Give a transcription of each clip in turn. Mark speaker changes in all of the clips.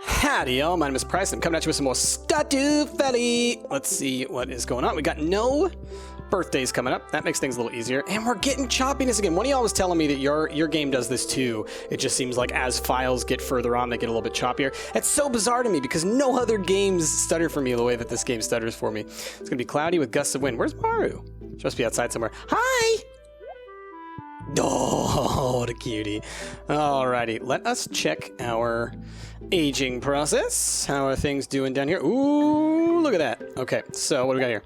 Speaker 1: Howdy, y'all. My name is Price. I'm coming at you with some more Stardew Valley. Let's see what is going on. We got no birthdays coming up. That makes things a little easier. And we're getting choppiness again. One of y'all was telling me that your game does this too. It just seems like as files get further on, they get a little bit choppier. It's so bizarre to me because no other games stutter for me the way that this game stutters for me. It's going to be cloudy with gusts of wind. Where's Maru? She must be outside somewhere. Hi! Oh, the cutie. Alrighty, let us check our aging process. How are things doing down here? Ooh, look at that. Okay, so what do we got here?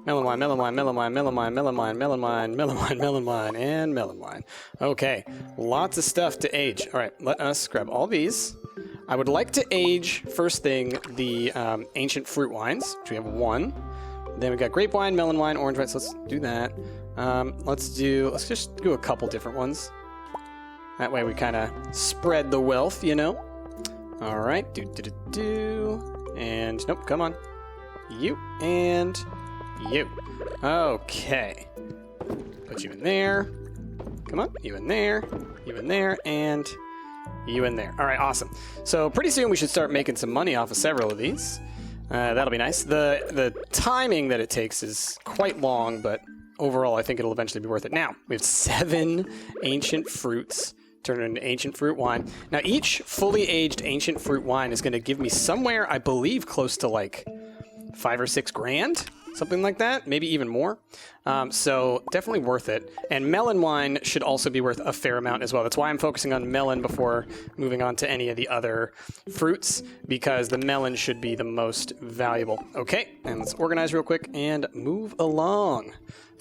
Speaker 1: Melon wine, melon wine, melon wine, melon wine, melon wine, melon wine, melon wine, melon wine, and melon wine. Okay, lots of stuff to age. All right, let us grab all these. I would like to age, first thing, the ancient fruit wines, which we have one. Then we got grape wine, melon wine, orange wine, so let's do that. Let's just do a couple different ones. That way we kind of spread the wealth, you know? All right, and nope, come on. You, and you. Okay. Put you in there. Come on, you in there, and you in there. All right, awesome. So pretty soon we should start making some money off of several of these. That'll be nice. The timing that it takes is quite long, but overall I think it'll eventually be worth it. Now, we have 7 ancient fruits turned into ancient fruit wine. Now, each fully aged ancient fruit wine is going to give me somewhere, I believe, close to like 5 or 6 grand, something like that, maybe even more. So definitely worth it. And melon wine should also be worth a fair amount as well. That's why I'm focusing on melon before moving on to any of the other fruits, because the melon should be the most valuable. Okay, and let's organize real quick and move along.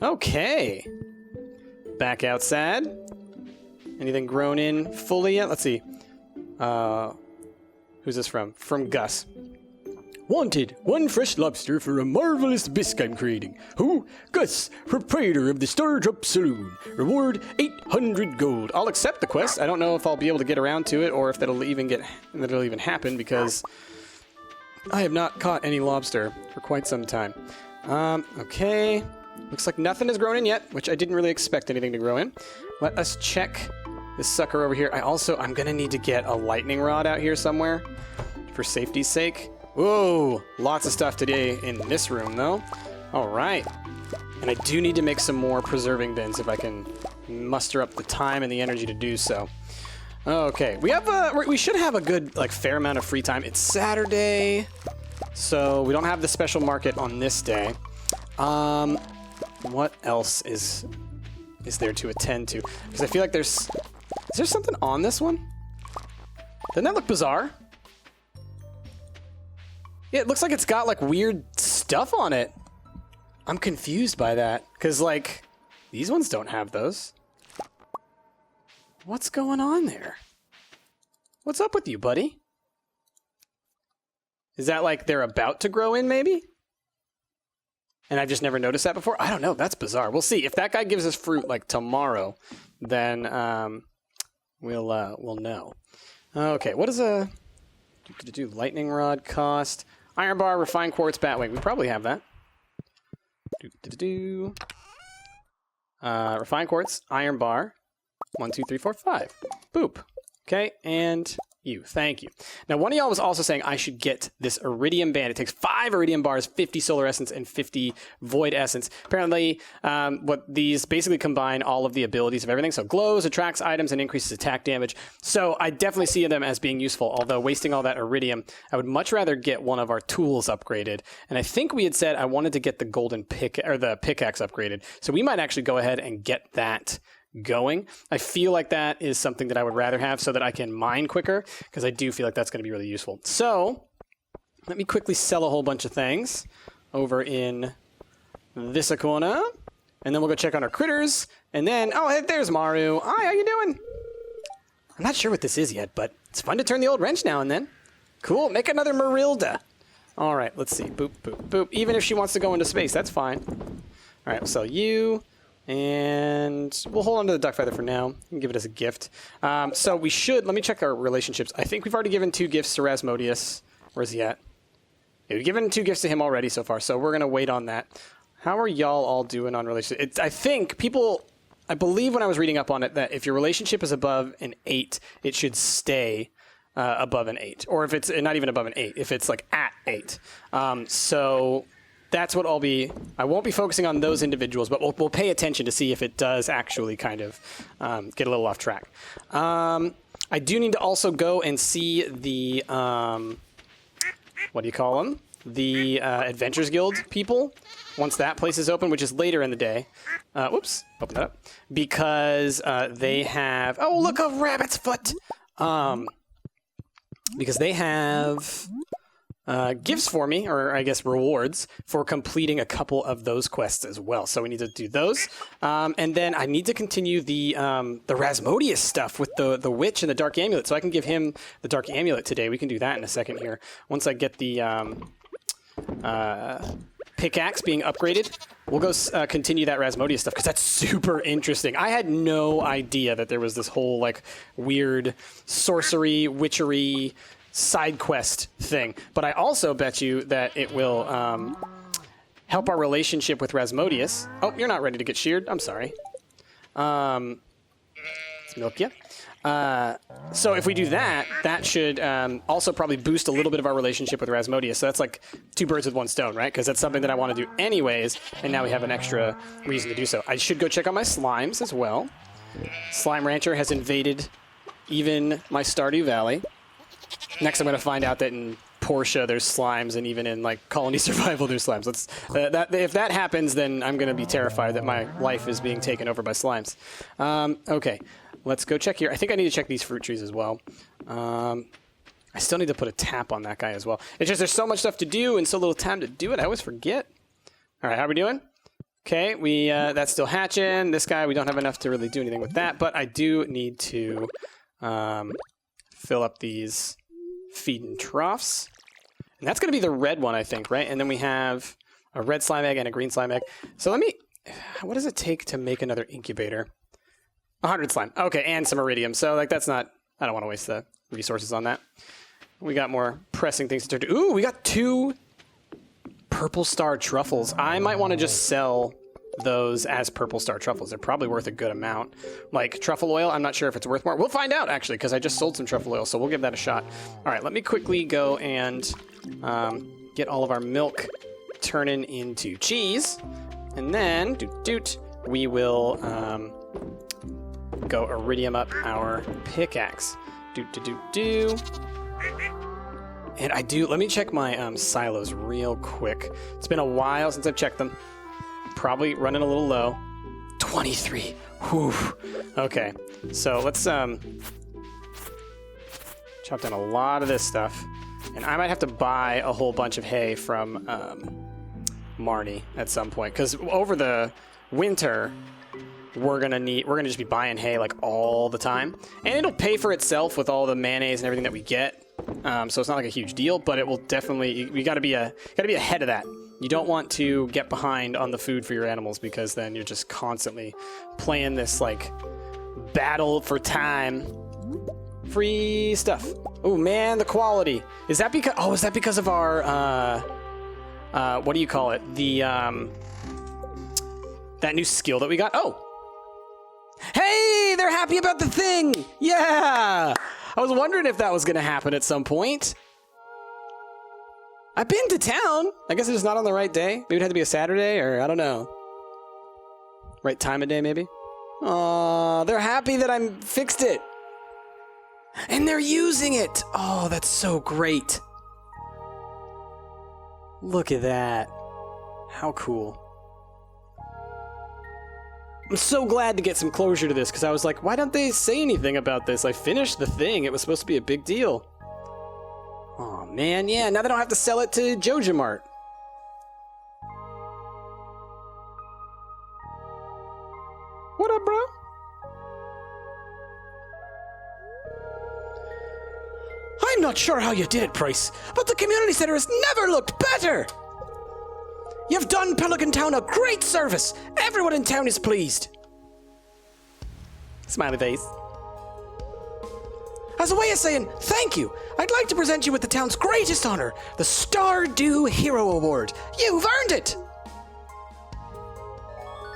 Speaker 1: Okay. Back outside. Anything grown in fully yet? Let's see. Who's this from? From Gus. Wanted 1 fresh lobster for a marvelous bisque I'm creating. Who? Gus, proprietor of the Stardew Saloon. Reward 800 gold. I'll accept the quest. I don't know if I'll be able to get around to it or if that'll even happen because I have not caught any lobster for quite some time. Okay. Looks like nothing has grown in yet, which I didn't really expect anything to grow in. Let us check this sucker over here. I'm gonna need to get a lightning rod out here somewhere for safety's sake. Whoa, lots of stuff today in this room, though. All right. And I do need to make some more preserving bins if I can muster up the time and the energy to do so. Okay, we should have a good, fair amount of free time. It's Saturday, so we don't have the special market on this day. What else is there to attend to? Because I feel like is there something on this one? Doesn't that look bizarre? Yeah, it looks like it's got, weird stuff on it. I'm confused by that. Because, these ones don't have those. What's going on there? What's up with you, buddy? Is that, they're about to grow in, maybe? And I've just never noticed that before? I don't know. That's bizarre. We'll see. If that guy gives us fruit, tomorrow, then we'll know. Okay, what does a... lightning rod cost... Iron bar, refined quartz, batwing. We probably have that. Refined quartz, iron bar. 1, 2, 3, 4, 5. Boop. Okay, and you. Thank you. Now, one of y'all was also saying I should get this iridium band. It takes 5 iridium bars, 50 solar essence, and 50 void essence. Apparently, what these basically combine all of the abilities of everything. So glows, attracts items, and increases attack damage. So I definitely see them as being useful. Although wasting all that iridium, I would much rather get one of our tools upgraded. And I think we had said I wanted to get the golden the pickaxe upgraded. So we might actually go ahead and get that going. I feel like that is something that I would rather have so that I can mine quicker, because I do feel like that's going to be really useful. So let me quickly sell a whole bunch of things over in this corner, and then we'll go check on our critters, and then, oh, hey, there's Maru. Hi, how you doing? I'm not sure what this is yet, but it's fun to turn the old wrench now and then. Cool, make another Marilda. All right, let's see. Boop, boop, boop. Even if she wants to go into space, that's fine. All right, we'll sell you. And we'll hold on to the duck feather for now. You can give it as a gift. So we should... Let me check our relationships. I think we've already given 2 gifts to Rasmodius. Where's he at? Yeah, we've given 2 gifts to him already so far, so we're going to wait on that. How are y'all all doing on relationships? I think people... I believe when I was reading up on it that if your relationship is above an 8, it should stay above an 8, or if it's not even above an 8, if it's like at 8. So that's what I won't be focusing on those individuals, but we'll pay attention to see if it does actually kind of get a little off track. I do need to also go and see the, what do you call them? The Adventures Guild people, once that place is open, which is later in the day. Whoops, open that up. Because they have, oh, look, a rabbit's foot! Because they have gifts for me, or I guess rewards, for completing a couple of those quests as well. So we need to do those. And then I need to continue the Rasmodius stuff with the witch and the Dark Amulet. So I can give him the Dark Amulet today. We can do that in a second here. Once I get the Pickaxe being upgraded, we'll go continue that Rasmodius stuff, because that's super interesting. I had no idea that there was this whole like weird sorcery, witchery side quest thing. But I also bet you that it will help our relationship with Rasmodius. Oh, you're not ready to get sheared. I'm sorry. Let's milk you. So if we do that, that should also probably boost a little bit of our relationship with Rasmodius. So that's like 2 birds with 1 stone, right? Because that's something that I want to do anyways, and now we have an extra reason to do so. I should go check out my slimes as well. Slime Rancher has invaded even my Stardew Valley. Next, I'm going to find out that in Portia there's slimes, and even in like Colony Survival there's slimes. If that happens, then I'm going to be terrified that my life is being taken over by slimes. Okay. Let's go check here. I think I need to check these fruit trees as well. I still need to put a tap on that guy as well. It's just there's so much stuff to do and so little time to do it. I always forget. All right, how are we doing? Okay, that's still hatching. This guy, we don't have enough to really do anything with that, but I do need to fill up these feeding troughs. And that's going to be the red one, I think, right? And then we have a red slime egg and a green slime egg. So what does it take to make another incubator? 100 slime. Okay, and some iridium. So, like, that's not... I don't want to waste the resources on that. We got more pressing things to turn to. Ooh, we got 2 purple star truffles. I might want to just sell those as purple star truffles. They're probably worth a good amount. Like, truffle oil, I'm not sure if it's worth more. We'll find out, actually, because I just sold some truffle oil, so we'll give that a shot. All right, let me quickly go and get all of our milk turning into cheese. And then, we will... go iridium up our pickaxe. And let me check my silos real quick. It's been a while since I've checked them. Probably running a little low. 23. Whew. Okay, so let's chop down a lot of this stuff. And I might have to buy a whole bunch of hay from Marnie at some point, because over the winter we're gonna just be buying hay like all the time, and it'll pay for itself with all the mayonnaise and everything that we get. So it's not like a huge deal, but it will definitely. You gotta be ahead of that. You don't want to get behind on the food for your animals, because then you're just constantly playing this like battle for time. Free stuff. Oh man, the quality. Is that because of our what do you call it? The that new skill that we got? Oh. Hey, they're happy about the thing! Yeah! I was wondering if that was going to happen at some point. I've been to town. I guess it's just not on the right day. Maybe it had to be a Saturday, or I don't know. Right time of day, maybe? Aw, they're happy that I fixed it. And they're using it! Oh, that's so great. Look at that. How cool. I'm so glad to get some closure to this, because I was like, why don't they say anything about this? I finished the thing. It was supposed to be a big deal. Oh man, yeah, now they don't have to sell it to Jojamart. What up, bro? I'm not sure how you did it, Price, but the community center has never looked better! You've done Pelican Town a great service! Everyone in town is pleased! Smiley face. As a way of saying thank you, I'd like to present you with the town's greatest honor, the Stardew Hero Award. You've earned it!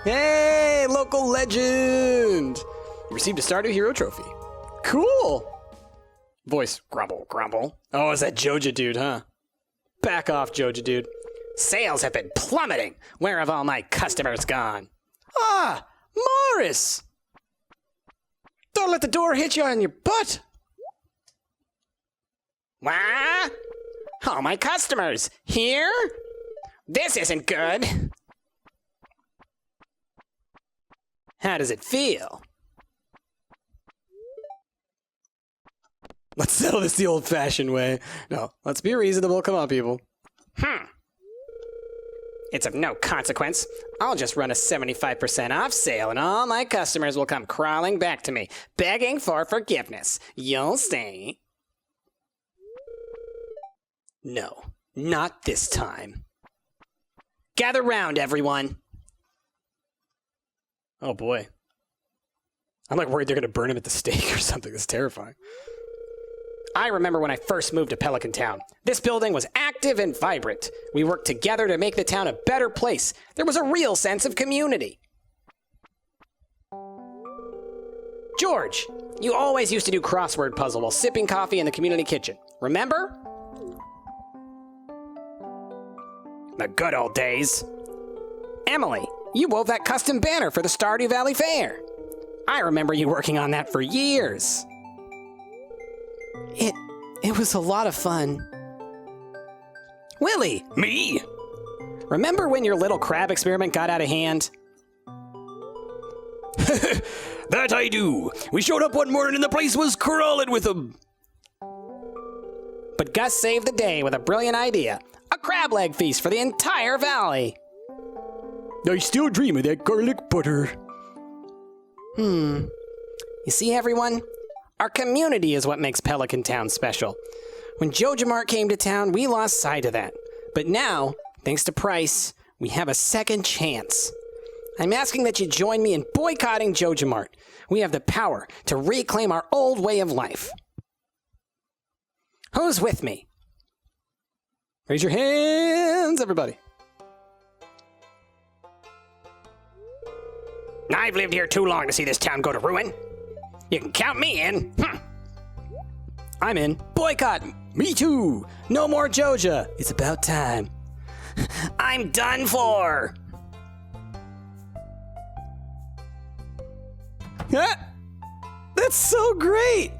Speaker 1: Hey, local legend! You received a Stardew Hero trophy. Cool! Voice, grumble, grumble. Oh, is that Joja dude, huh? Back off, Joja dude.
Speaker 2: Sales have been plummeting. Where have all my customers gone?
Speaker 1: Ah, Morris! Don't let the door hit you on your butt.
Speaker 2: What? All my customers here? This isn't good.
Speaker 1: How does it feel? Let's settle this the old-fashioned way. No, let's be reasonable. Come on, people.
Speaker 2: It's of no consequence. I'll just run a 75% off sale and all my customers will come crawling back to me, begging for forgiveness. You'll see.
Speaker 1: No, not this time.
Speaker 2: Gather round, everyone.
Speaker 1: Oh, boy. I'm like worried they're going to burn him at the stake or something. That's terrifying.
Speaker 2: I remember when I first moved to Pelican Town. This building was active and vibrant. We worked together to make the town a better place. There was a real sense of community. George, you always used to do crossword puzzle while sipping coffee in the community kitchen. Remember? The good old days. Emily, you wove that custom banner for the Stardew Valley Fair. I remember you working on that for years.
Speaker 1: It was a lot of fun.
Speaker 2: Willie!
Speaker 3: Me?
Speaker 2: Remember when your little crab experiment got out of hand?
Speaker 3: That I do. We showed up one morning and the place was crawling with them.
Speaker 2: But Gus saved the day with a brilliant idea. A crab leg feast for the entire valley.
Speaker 3: I still dream of that garlic butter.
Speaker 2: You see, everyone? Our community is what makes Pelican Town special. When Jojamart came to town, we lost sight of that. But now, thanks to Price, we have a second chance. I'm asking that you join me in boycotting Jojamart. We have the power to reclaim our old way of life. Who's with me?
Speaker 1: Raise your hands, everybody.
Speaker 2: I've lived here too long to see this town go to ruin. You can count me in.
Speaker 1: I'm in. Boycott. Me too. No more Joja. It's about time.
Speaker 2: I'm done for.
Speaker 1: That's so great.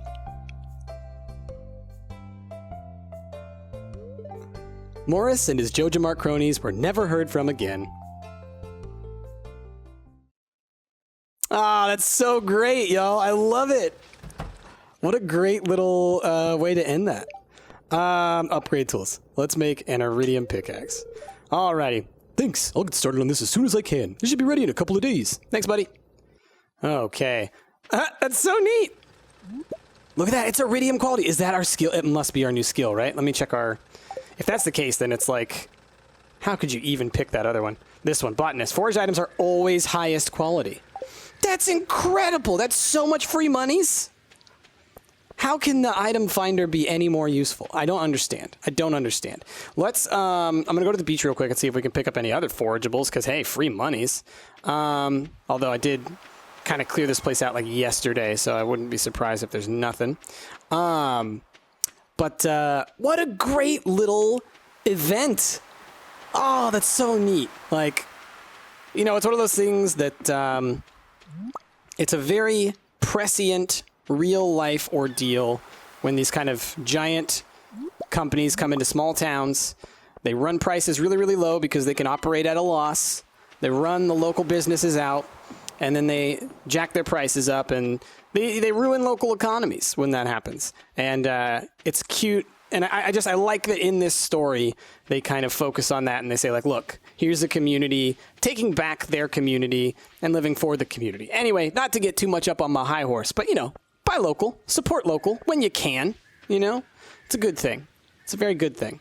Speaker 1: Morris and his Jojamart cronies were never heard from again. Ah, that's so great, y'all. I love it. What a great little way to end that. Upgrade tools. Let's make an iridium pickaxe. Alrighty. Thanks. I'll get started on this as soon as I can. It should be ready in a couple of days. Thanks, buddy. Okay. That's so neat. Look at that. It's iridium quality. Is that our skill? It must be our new skill, right? Let me check our... If that's the case, then it's like... How could you even pick that other one? This one, botanist. Foraged items are always highest quality. That's incredible. That's so much free monies. How can the item finder be any more useful? I don't understand. I don't understand. Let's, I'm going to go to the beach real quick and see if we can pick up any other forageables, because, hey, free monies. Although I did kind of clear this place out like yesterday, so I wouldn't be surprised if there's nothing. But what a great little event. Oh, that's so neat. Like, you know, it's one of those things that it's a very prescient, real-life ordeal when these kind of giant companies come into small towns. They run prices really, really low because they can operate at a loss. They run the local businesses out, and then they jack their prices up, and they ruin local economies when that happens. And it's cute. And I like that in this story, they kind of focus on that and they say, like, look, here's a community taking back their community and living for the community. Anyway, not to get too much up on my high horse, but, you know, buy local, support local when you can, you know? It's a good thing. It's a very good thing.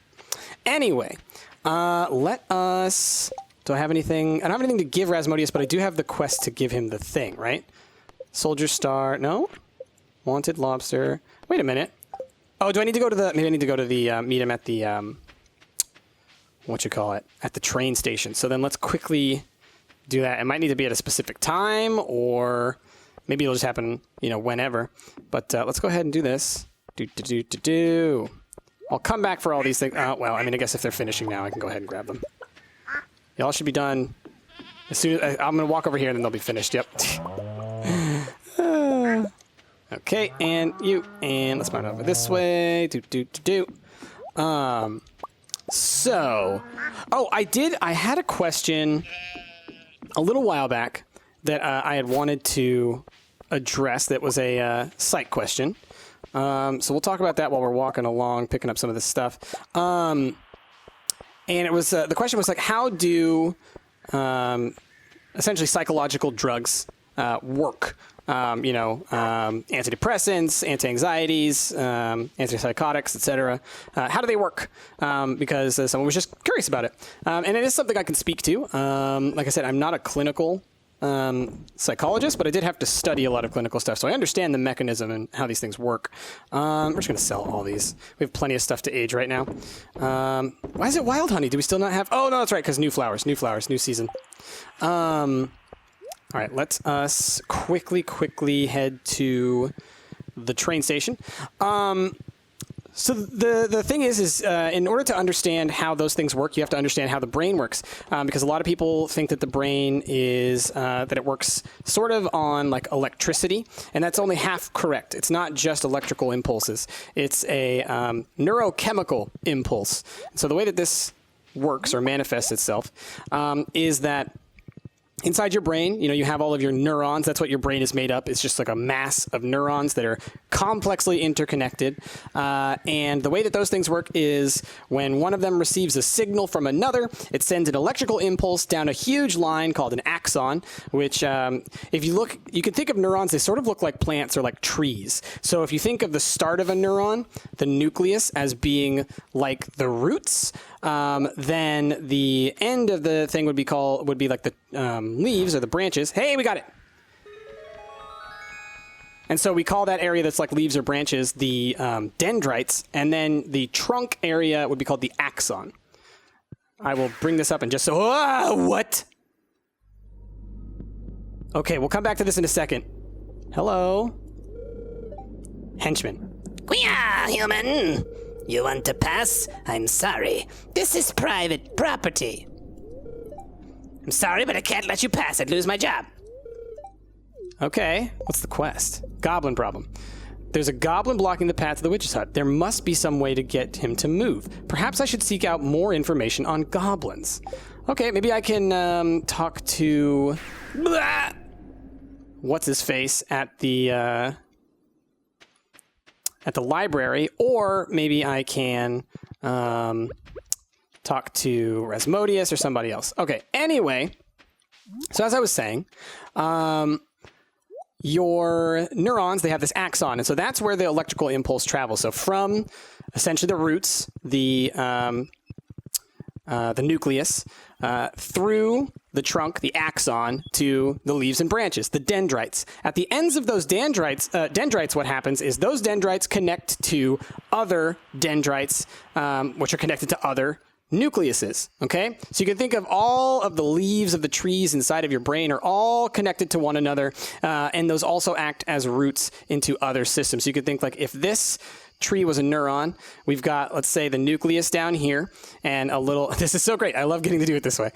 Speaker 1: Anyway, let us... Do I have anything? I don't have anything to give Rasmodius, but I do have the quest to give him the thing, right? Soldier Star. No? Wanted Lobster. Wait a minute. Oh, do I need to go to the... Maybe I need to go to the... meet him at the... At the train station. So then let's quickly do that. It might need to be at a specific time, or maybe it'll just happen, you know, whenever. But let's go ahead and do this. I'll come back for all these things. Well, I mean, I guess if they're finishing now, I can go ahead and grab them. Y'all should be done as soon as I'm going to walk over here and then they'll be finished. Yep. Okay, and you, and let's move over this way. So, I had a question a little while back that I had wanted to address that was a site question. So we'll talk about that while we're walking along, picking up some of this stuff. And it was, the question was like, how do essentially psychological drugs work? Antidepressants, anti-anxieties, antipsychotics, etc. How do they work? Because someone was just curious about it. And it is something I can speak to. Like I said, I'm not a clinical psychologist, but I did have to study a lot of clinical stuff. So I understand the mechanism and how these things work. We're just going to sell all these. We have plenty of stuff to age right now. Why is it wild honey? Do we still not have? Oh, no, that's right, because new flowers, new season. All right, let's us quickly head to the train station. So the thing is in order to understand how those things work, you have to understand how the brain works, because a lot of people think that the brain is that it works sort of on like electricity, and that's only half correct. It's not just electrical impulses; it's a neurochemical impulse. So the way that this works or manifests itself is that inside your brain, you have all of your neurons. That's what your brain is made up. It's just like a mass of neurons that are complexly interconnected. And the way that those things work is when one of them receives a signal from another, it sends an electrical impulse down a huge line called an axon, which if you look, you can think of neurons, they sort of look like plants or like trees. So if you think of the start of a neuron, the nucleus, as being like the roots, then the end of the thing would be like the leaves or the branches. Hey, we got it. And so we call that area that's like leaves or branches the dendrites, and then the trunk area would be called the axon. I will bring this up and just what? Okay, we'll come back to this in a second. Hello? Henchman.
Speaker 2: Quia, human! You want to pass? I'm sorry. This is private property. I'm sorry, but I can't let you pass. I'd lose my job.
Speaker 1: Okay, what's the quest? Goblin problem. There's a goblin blocking the path to the witch's hut. There must be some way to get him to move. Perhaps I should seek out more information on goblins. Okay, maybe I can talk to what's his face at the library, or maybe I can talk to Rasmodius or somebody else. Okay, anyway, so as I was saying, your neurons, they have this axon, and so that's where the electrical impulse travels. So from essentially the roots, the nucleus, through the trunk, the axon, to the leaves and branches, the dendrites. At the ends of those dendrites, what happens is those dendrites connect to other dendrites, which are connected to other nucleuses, okay? So you can think of all of the leaves of the trees inside of your brain are all connected to one another, and those also act as roots into other systems. So you could think like if this tree was a neuron, we've got, let's say, the nucleus down here, and a little, this is so great, I love getting to do it this way.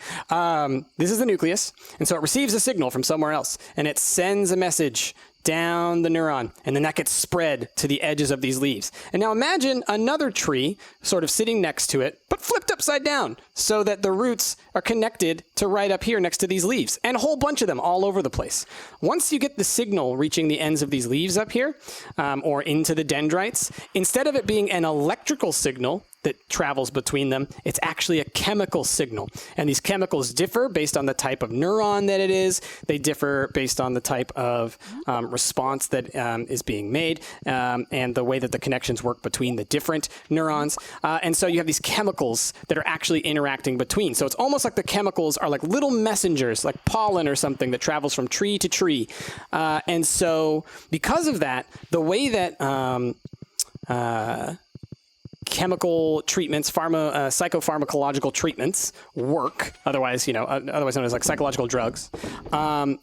Speaker 1: This is the nucleus, and so it receives a signal from somewhere else, and it sends a message down the neuron, and then that gets spread to the edges of these leaves. And now imagine another tree sort of sitting next to it, but flipped upside down, so that the roots are connected to right up here next to these leaves, and a whole bunch of them all over the place. Once you get the signal reaching the ends of these leaves up here, or into the dendrites, instead of it being an electrical signal that travels between them, it's actually a chemical signal. And these chemicals differ based on the type of neuron that it is. They differ based on the type of response that is being made, and the way that the connections work between the different neurons. And so you have these chemicals that are actually interacting between. So it's almost like the chemicals are like little messengers, like pollen or something that travels from tree to tree. And so because of that, the way that chemical treatments, psychopharmacological treatments work, otherwise known as like psychological drugs,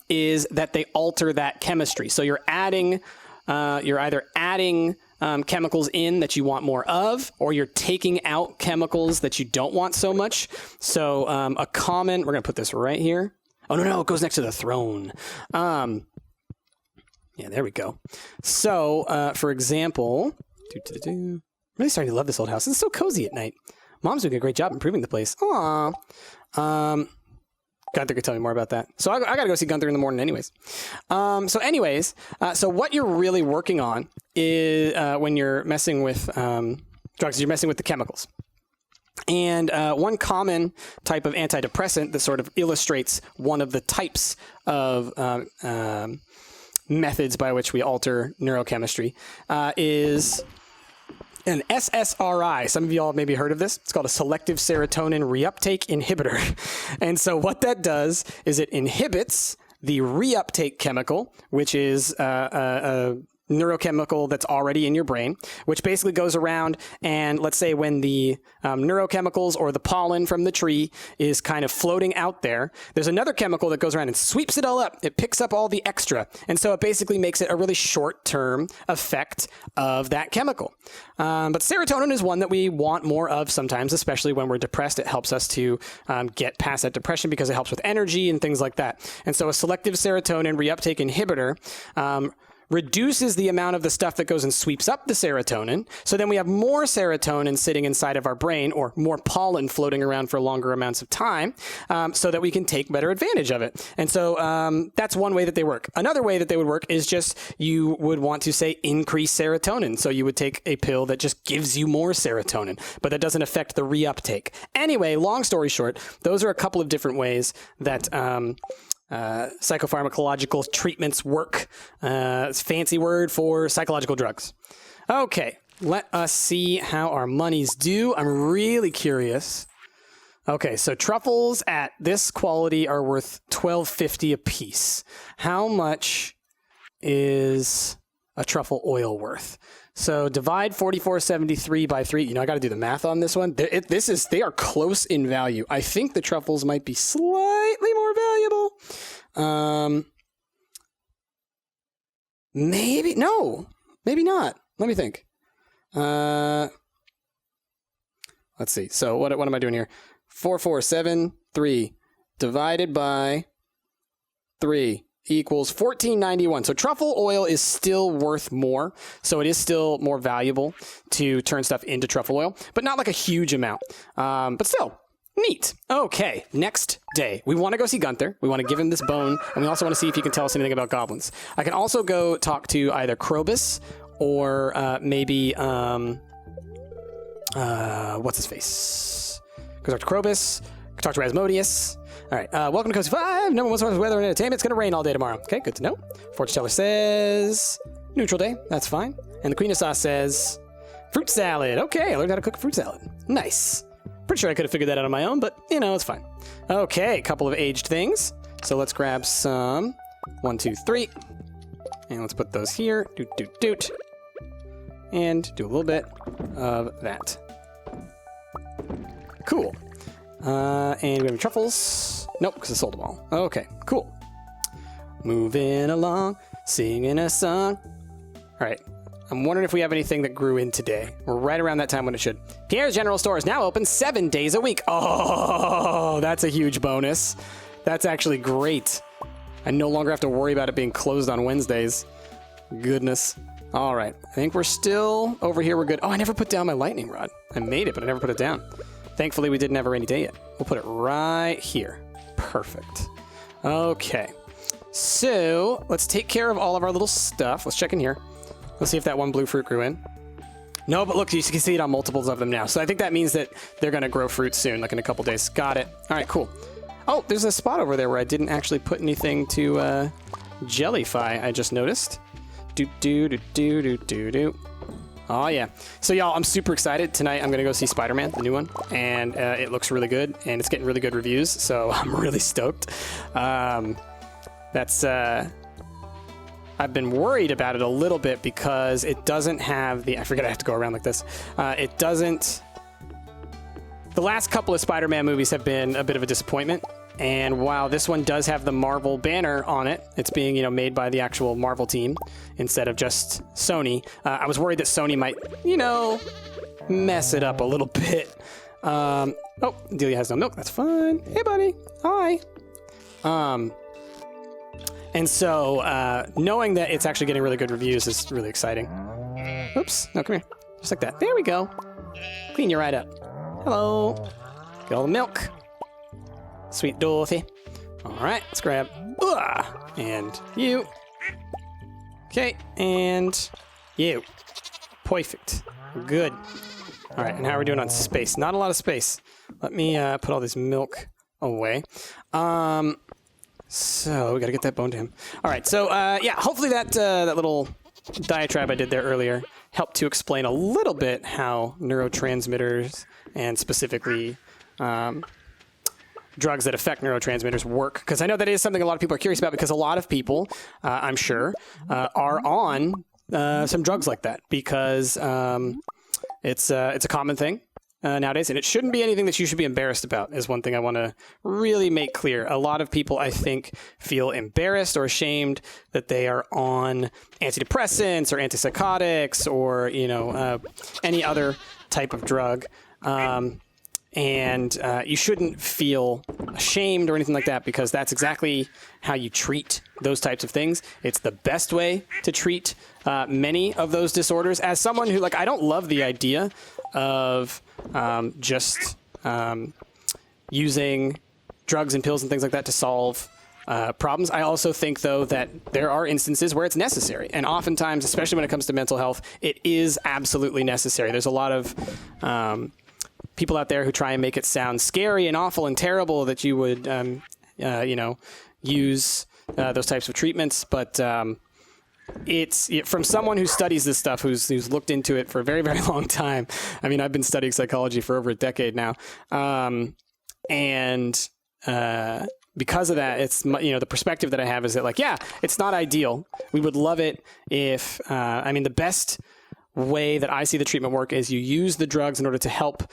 Speaker 1: is that they alter that chemistry. So you're either adding chemicals in that you want more of, or you're taking out chemicals that you don't want so much. So a common, we're going to put this right here. Oh, no, it goes next to the throne. Yeah, there we go. So, for example, I'm really starting to love this old house. It's so cozy at night. Mom's doing a great job improving the place. Aw. Gunther could tell me more about that. So I got to go see Gunther in the morning anyways. So what you're really working on is when you're messing with drugs, you're messing with the chemicals. And one common type of antidepressant that sort of illustrates one of the types of methods by which we alter neurochemistry is an SSRI. Some of y'all have maybe heard of this. It's called a selective serotonin reuptake inhibitor. And so what that does is it inhibits the reuptake chemical, which is a neurochemical that's already in your brain, which basically goes around and let's say when the neurochemicals or the pollen from the tree is kind of floating out there, there's another chemical that goes around and sweeps it all up. It picks up all the extra. And so it basically makes it a really short-term effect of that chemical. But serotonin is one that we want more of sometimes, especially when we're depressed. It helps us to get past that depression because it helps with energy and things like that. And so a selective serotonin reuptake inhibitor reduces the amount of the stuff that goes and sweeps up the serotonin. So then we have more serotonin sitting inside of our brain, or more pollen floating around for longer amounts of time, so that we can take better advantage of it. And so that's one way that they work. Another way that they would work is just you would want to say increase serotonin. So you would take a pill that just gives you more serotonin, but that doesn't affect the reuptake. Anyway, long story short, those are a couple of different ways that psychopharmacological treatments work. It's a fancy word for psychological drugs. Okay, let us see how our monies do. I'm really curious. Okay, so truffles at this quality are worth $12.50 a piece. How much is a truffle oil worth? So divide 44.73 by 3. You know, I got to do the math on this one. They are close in value. I think the truffles might be slightly more valuable. Maybe not. Let me think. Let's see. So what am I doing here? 4473 divided by 3 equals $14.91. So truffle oil is still worth more. So it is still more valuable to turn stuff into truffle oil, but not like a huge amount. But still, neat. Okay, next day. We want to go see Gunther. We want to give him this bone, and we also want to see if he can tell us anything about goblins. I can also go talk to either Krobus or maybe, what's his face? Go talk to Krobus, talk to Rasmodius. All right, welcome to Cozy 5. Number one source of weather and entertainment. It's going to rain all day tomorrow. Okay, good to know. Fortune teller says neutral day. That's fine. And the Queen of Sauce says fruit salad. Okay, I learned how to cook a fruit salad. Nice. Pretty sure I could have figured that out on my own, but, you know, it's fine. Okay, a couple of aged things. So let's grab some 1, 2, 3. And let's put those here. Doot, doot, doot. And do a little bit of that. Cool. And we have any truffles? Nope, because I sold them all. Okay, cool. Moving along, singing a song. All right. I'm wondering if we have anything that grew in today. We're right around that time when it should. Pierre's General Store is now open 7 days a week. Oh, that's a huge bonus. That's actually great. I no longer have to worry about it being closed on Wednesdays. Goodness. All right. I think we're still over here. We're good. Oh, I never put down my lightning rod. I made it, but I never put it down. Thankfully, we didn't have a rainy day yet. We'll put it right here. Perfect. Okay. So let's take care of all of our little stuff. Let's check in here. Let's see if that one blue fruit grew in. No, but look, you can see it on multiples of them now. So I think that means that they're going to grow fruit soon, like in a couple days. Got it. All right, cool. Oh, there's a spot over there where I didn't actually put anything to jellify, I just noticed. Do. Oh, yeah. So, y'all, I'm super excited. Tonight, I'm going to go see Spider-Man, the new one. And it looks really good, and it's getting really good reviews. So I'm really stoked. I've been worried about it a little bit because it doesn't have the... I forget I have to go around like this. The last couple of Spider-Man movies have been a bit of a disappointment. And wow, this one does have the Marvel banner on it. It's being, made by the actual Marvel team instead of just Sony. I was worried that Sony might, mess it up a little bit. Oh, Delia has no milk. That's fine. Hey, buddy. Hi. And so knowing that it's actually getting really good reviews is really exciting. Oops. No, come here. Just like that. There we go. Clean you right up. Hello. Get all the milk. Sweet Dorothy. All right, let's grab. And you. Okay, and you. Perfect. Good. All right, and how are we doing on space? Not a lot of space. Let me put all this milk away. So we got to get that bone to him. All right, so yeah, hopefully that little diatribe I did there earlier helped to explain a little bit how neurotransmitters and specifically drugs that affect neurotransmitters work, because I know that is something a lot of people are curious about, because a lot of people, I'm sure, are on some drugs like that, because it's a common thing nowadays, and it shouldn't be anything that you should be embarrassed about, is one thing I want to really make clear. A lot of people, I think, feel embarrassed or ashamed that they are on antidepressants or antipsychotics or, any other type of drug. And you shouldn't feel ashamed or anything like that, because that's exactly how you treat those types of things. It's the best way to treat many of those disorders. As someone who, I don't love the idea of just using drugs and pills and things like that to solve problems. I also think, though, that there are instances where it's necessary. And oftentimes, especially when it comes to mental health, it is absolutely necessary. There's a lot of people out there who try and make it sound scary and awful and terrible that you would, use those types of treatments. But it's from someone who studies this stuff, who's looked into it for a very, very long time. I mean, I've been studying psychology for over a decade now. And because of that, it's, the perspective that I have is that, yeah, it's not ideal. We would love it if, the best way that I see the treatment work is you use the drugs in order to help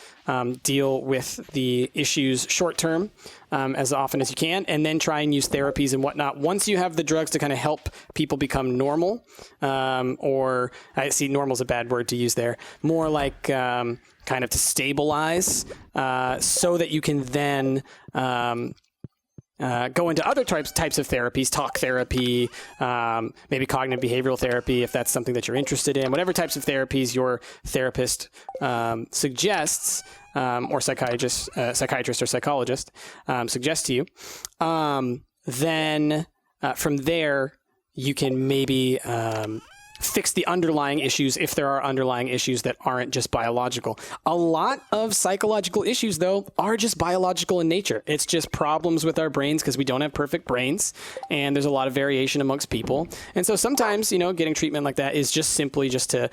Speaker 1: deal with the issues short term as often as you can, and then try and use therapies and whatnot once you have the drugs to kind of help people become normal, or I see normal is a bad word to use there, more like kind of to stabilize, so that you can then go into other types of therapies, talk therapy, maybe cognitive behavioral therapy, if that's something that you're interested in. Whatever types of therapies your therapist suggests, or psychiatrist or psychologist suggests to you, then from there you can maybe fix the underlying issues, if there are underlying issues that aren't just biological. A lot of psychological issues, though, are just biological in nature. It's just problems with our brains because we don't have perfect brains, and there's a lot of variation amongst people. And so sometimes, getting treatment like that is just simply to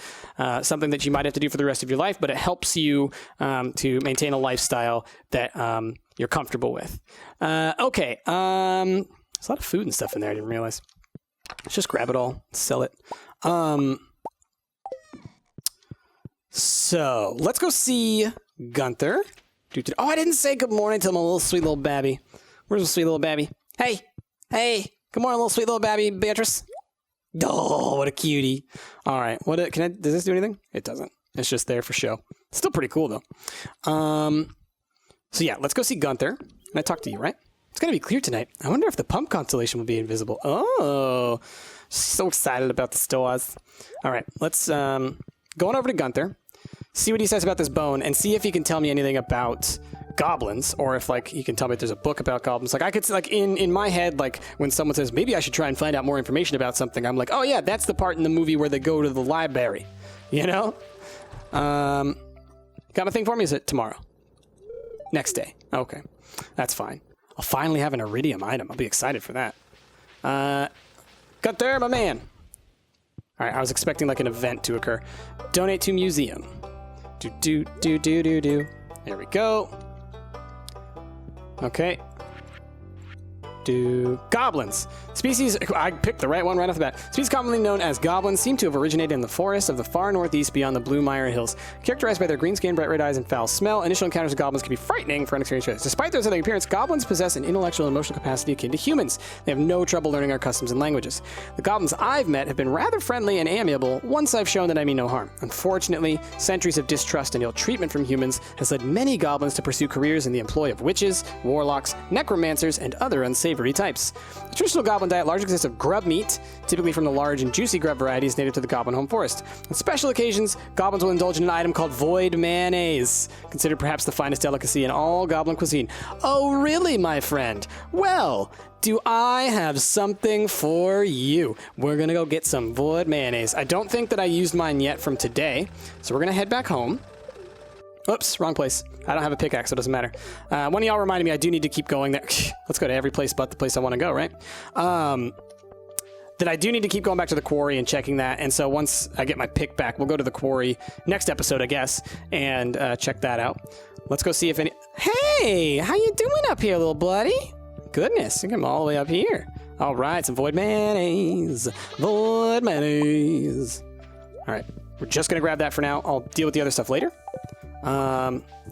Speaker 1: something that you might have to do for the rest of your life, but it helps you to maintain a lifestyle that you're comfortable with. Okay. There's a lot of food and stuff in there. I didn't realize. Let's just grab it all, sell it. So let's go see Gunther. Oh, I didn't say good morning to my little sweet little babby. Where's the sweet little babby? Hey, good morning, little sweet little babby, Beatrice. Oh, what a cutie. All right, does this do anything? It doesn't. It's just there for show. Still pretty cool though. So yeah, let's go see Gunther. And I talked to you, right? It's gonna be clear tonight. I wonder if the pump constellation will be invisible. Oh, so excited about the stores. All right, let's go on over to Gunther, see what he says about this bone, and see if he can tell me anything about goblins, or if he can tell me if there's a book about goblins. I could in my head, when someone says maybe I should try and find out more information about something, I'm like, oh yeah, that's the part in the movie where they go to the library. Got my thing for me? Is it tomorrow? Next day? Okay, that's fine. I'll finally have an iridium item. I'll be excited for that. Gunther, my man. All right, I was expecting an event to occur. Donate to museum. Do. There we go. Okay. Goblins. Species, I picked the right one right off the bat. Species commonly known as goblins seem to have originated in the forests of the far northeast beyond the Blue Mire Hills. Characterized by their green skin, bright red eyes, and foul smell, initial encounters with goblins can be frightening for unexperienced players. Despite their southern appearance, goblins possess an intellectual and emotional capacity akin to humans. They have no trouble learning our customs and languages. The goblins I've met have been rather friendly and amiable once I've shown that I mean no harm. Unfortunately, centuries of distrust and ill treatment from humans has led many goblins to pursue careers in the employ of witches, warlocks, necromancers, and other unsavory types. The traditional goblin diet largely consists of grub meat, typically from the large and juicy grub varieties native to the goblin home forest. On special occasions, goblins will indulge in an item called void mayonnaise, considered perhaps the finest delicacy in all goblin cuisine. Oh, really, my friend? Well, do I have something for you? We're gonna go get some void mayonnaise. I don't think that I used mine yet from today, so we're gonna head back home. Oops, wrong place. I don't have a pickaxe, so it doesn't matter. One of y'all reminded me I do need to keep going there. Let's go to every place but the place I want to go, right? That I do need to keep going back to the quarry and checking that. And so once I get my pick back, we'll go to the quarry next episode, I guess, and check that out. Let's go see if any... Hey, how you doing up here, little buddy? Goodness, you come all the way up here. All right, some void mayonnaise. Void mayonnaise. All right, we're just going to grab that for now. I'll deal with the other stuff later.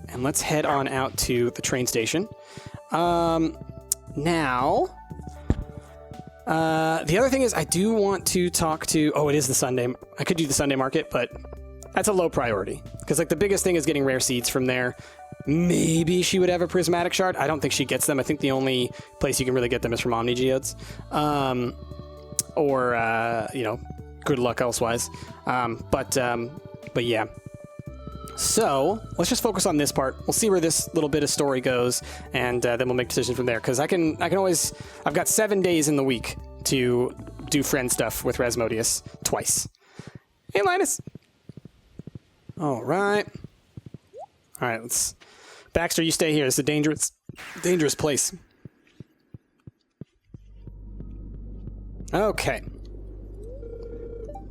Speaker 1: And let's head on out to the train station. Now, the other thing is I do want to talk to... Oh, it is the Sunday. I could do the Sunday market, but that's a low priority. Because, like, the biggest thing is getting rare seeds from there. Maybe she would have a prismatic shard. I don't think she gets them. I think the only place you can really get them is from Omni Geodes. You know, good luck elsewise. But yeah. So let's just focus on this part. We'll see where this little bit of story goes, and then we'll make decisions from there. Because I can always... I've got 7 days in the week to do friend stuff with Rasmodius twice. Hey, Linus. All right. Let's... Baxter, you stay here. It's a dangerous place. Okay.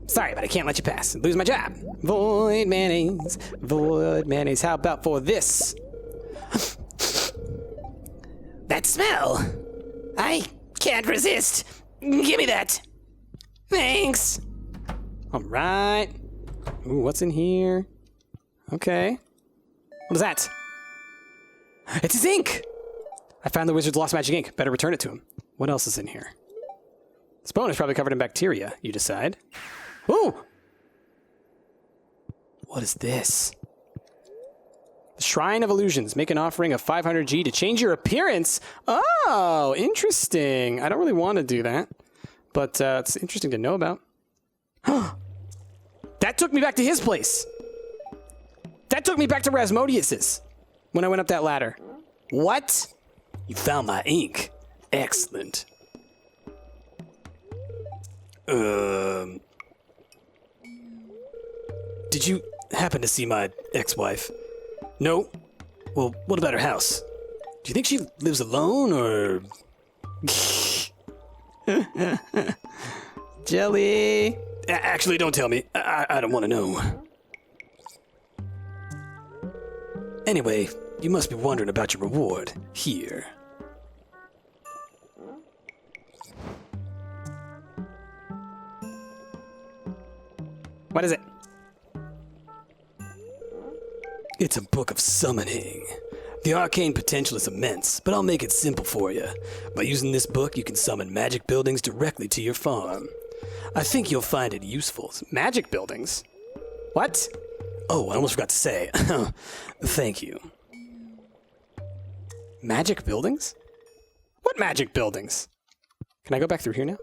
Speaker 1: Sorry, but I can't let you pass. Lose my job. Void mayonnaise. Void mayonnaise. How about for this?
Speaker 2: That smell! I can't resist. Give me that. Thanks.
Speaker 1: All right. Ooh, what's in here? Okay. What is that? It's his ink! I found the wizard's lost magic ink. Better return it to him. What else is in here? This bone is probably covered in bacteria, you decide. Ooh! What is this? The Shrine of Illusions. Make an offering of 500G to change your appearance. Oh, interesting. I don't really want to do that, but it's interesting to know about. That took me back to his place. That took me back to Rasmodius's when I went up that ladder. What? You found my ink. Excellent. Did you happen to see my ex-wife? No? Well, what about her house? Do you think she lives alone, or... Jelly! Actually, don't tell me. I don't want to know. Anyway, you must be wondering about your reward. Here. What is it? It's a book of summoning. The arcane potential is immense, but I'll make it simple for you. By using this book, you can summon magic buildings directly to your farm. I think you'll find it useful. Magic buildings? What? Oh, I almost forgot to say. Thank you. Magic buildings? What magic buildings? Can I go back through here now?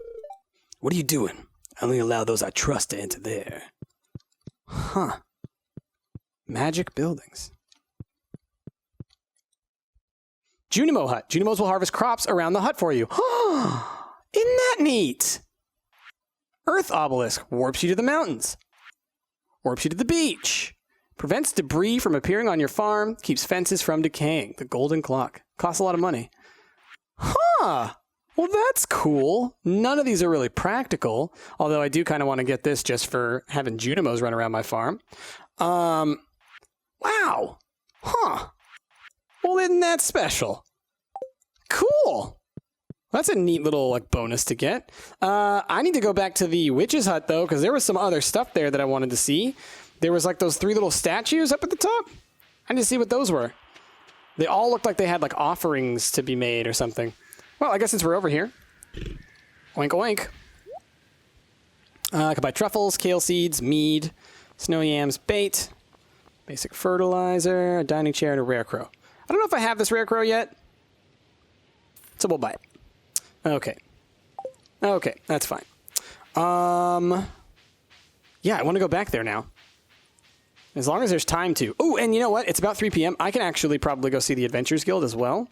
Speaker 1: What are you doing? I only allow those I trust to enter there. Huh. Magic buildings. Junimo hut. Junimos will harvest crops around the hut for you. Isn't that neat? Earth obelisk warps you to the mountains. Warps you to the beach. Prevents debris from appearing on your farm. Keeps fences from decaying. The golden clock. Costs a lot of money. Huh. Well, that's cool. None of these are really practical, although I do kind of want to get this just for having Junimos run around my farm. Wow. Huh. Well, isn't that special? Cool. That's a neat little like bonus to get. I need to go back to the witch's hut though, because there was some other stuff there that I wanted to see. There was like those 3 little statues up at the top. I need to see what those were. They all looked like they had like offerings to be made or something. Well, I guess since we're over here, oink oink. I could buy truffles, kale seeds, mead, snow yams, bait, basic fertilizer, a dining chair, and a rare crow. I don't know if I have this rare crow yet, so we'll buy it. Okay. Okay, that's fine. Yeah, I want to go back there now. As long as there's time to. Oh, and you know what? It's about 3 p.m. I can actually probably go see the Adventures Guild as well.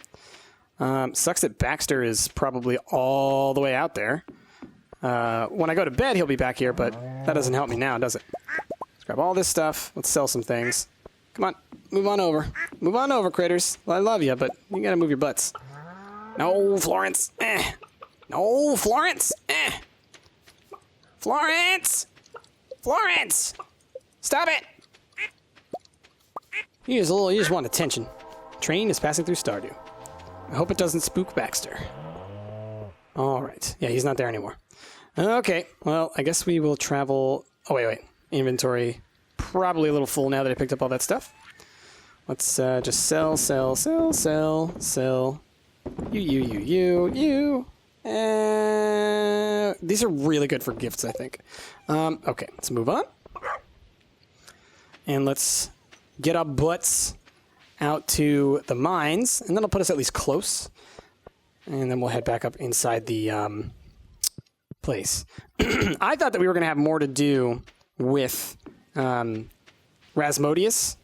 Speaker 1: Sucks that Baxter is probably all the way out there. When I go to bed, he'll be back here, but that doesn't help me now, does it? Let's grab all this stuff. Let's sell some things. Come on, move on over. Move on over, critters. Well, I love you, but you gotta move your butts. No, Florence. No, Florence. Florence! Florence! Stop it! You just want attention. Train is passing through Stardew. I hope it doesn't spook Baxter. All right. Yeah, he's not there anymore. Okay. Well, I guess we will travel. Oh, wait. Inventory probably a little full now that I picked up all that stuff. Let's just sell. You. These are really good for gifts, I think. Okay, let's move on. And let's get our butts out to the mines, and that'll put us at least close. And then we'll head back up inside the place. I thought that we were going to have more to do with Rasmodius,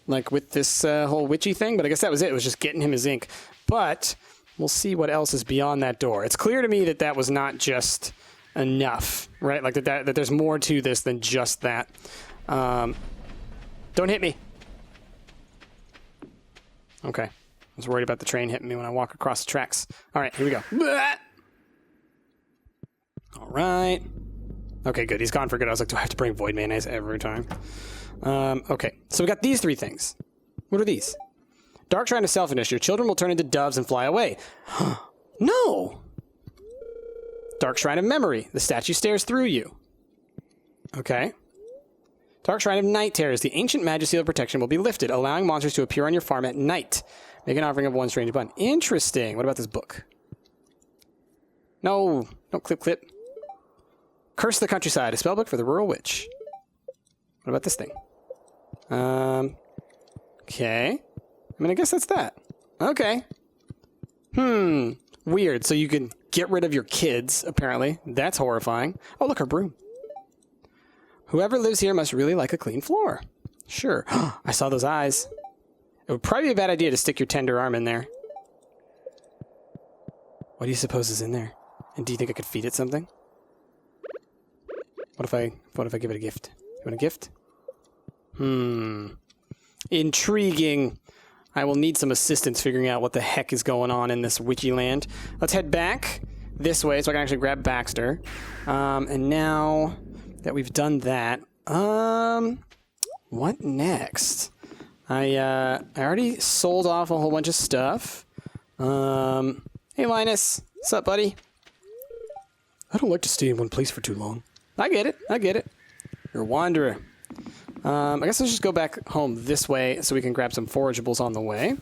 Speaker 1: like with this whole witchy thing, but I guess that was it. It was just getting him his ink. But we'll see what else is beyond that door. It's clear to me that that was not just enough, right? Like that there's more to this than just that. Don't hit me. Okay. I was worried about the train hitting me when I walk across the tracks. All right, here we go. All right. Okay, good. He's gone for good. I was like, do I have to bring void mayonnaise every time? Okay, so we got these 3 things. What are these? Dark Shrine of Selfishness. Your children will turn into doves and fly away. No! Dark Shrine of Memory. The statue stares through you. Okay. Dark Shrine of Night Terrors. The ancient majesty of protection will be lifted, allowing monsters to appear on your farm at night. Make an offering of 1 strange bun. Interesting. What about this book? No. Don't clip. Curse of the Countryside. A spellbook for the rural witch. What about this thing? Okay. I mean, I guess that's that. Okay. Weird. So you can get rid of your kids, apparently. That's horrifying. Oh, look, her broom. Whoever lives here must really like a clean floor. Sure. I saw those eyes. It would probably be a bad idea to stick your tender arm in there. What do you suppose is in there? And do you think I could feed it something? What if I give it a gift? You want a gift? Intriguing. I will need some assistance figuring out what the heck is going on in this witchy land. Let's head back this way so I can actually grab Baxter. And now that we've done that, what next? I already sold off a whole bunch of stuff. Hey, Linus. What's up, buddy? I don't like to stay in one place for too long. I get it. You're a wanderer. I guess let's just go back home this way so we can grab some forageables on the way.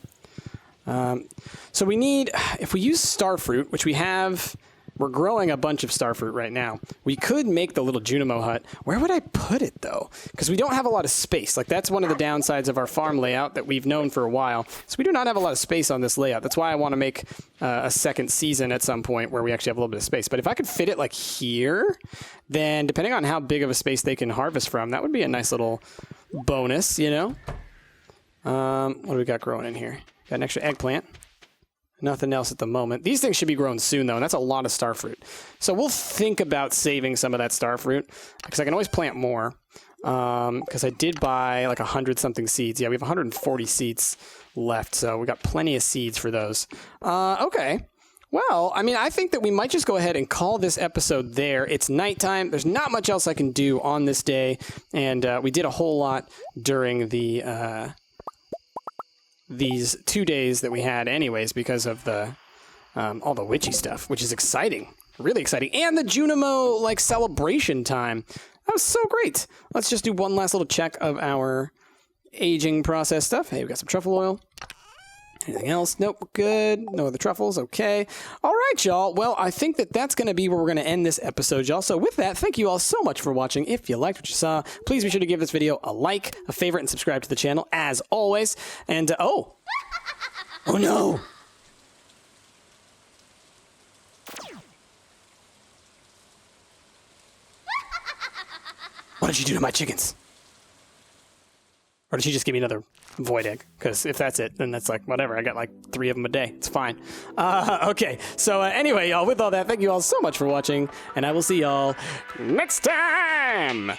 Speaker 1: So we need, if we use starfruit, which we have, we're growing a bunch of starfruit right now. We could make the little Junimo hut. Where would I put it, though? Because we don't have a lot of space. Like, that's one of the downsides of our farm layout that we've known for a while. So we do not have a lot of space on this layout. That's why I want to make a second season at some point where we actually have a little bit of space. But if I could fit it, like, here, then depending on how big of a space they can harvest from, that would be a nice little bonus, you know? What do we got growing in here? Got an extra eggplant. Nothing else at the moment. These things should be grown soon, though, and that's a lot of starfruit. So we'll think about saving some of that starfruit, because I can always plant more, because I did buy like 100-something seeds. Yeah, we have 140 seeds left, so we got plenty of seeds for those. Okay. Well, I mean, I think that we might just go ahead and call this episode there. It's nighttime. There's not much else I can do on this day, and we did a whole lot during the... these 2 days that we had anyways because of the all the witchy stuff, which is exciting. Really exciting. And the Junimo, like, celebration time. That was so great. Let's just do one last little check of our aging process stuff. Hey, we got some truffle oil. Anything else? Nope, good. No other truffles. Okay. All right, y'all. Well, I think that's going to be where we're going to end this episode, y'all. So with that, thank you all so much for watching. If you liked what you saw, please be sure to give this video a like, a favorite, and subscribe to the channel, as always. And, oh no! What did you do to my chickens? Or did she just give me another void egg? Because if that's it, then that's like, whatever. I got like 3 of them a day. It's fine. Okay, so anyway, y'all, with all that, thank you all so much for watching, and I will see y'all next time!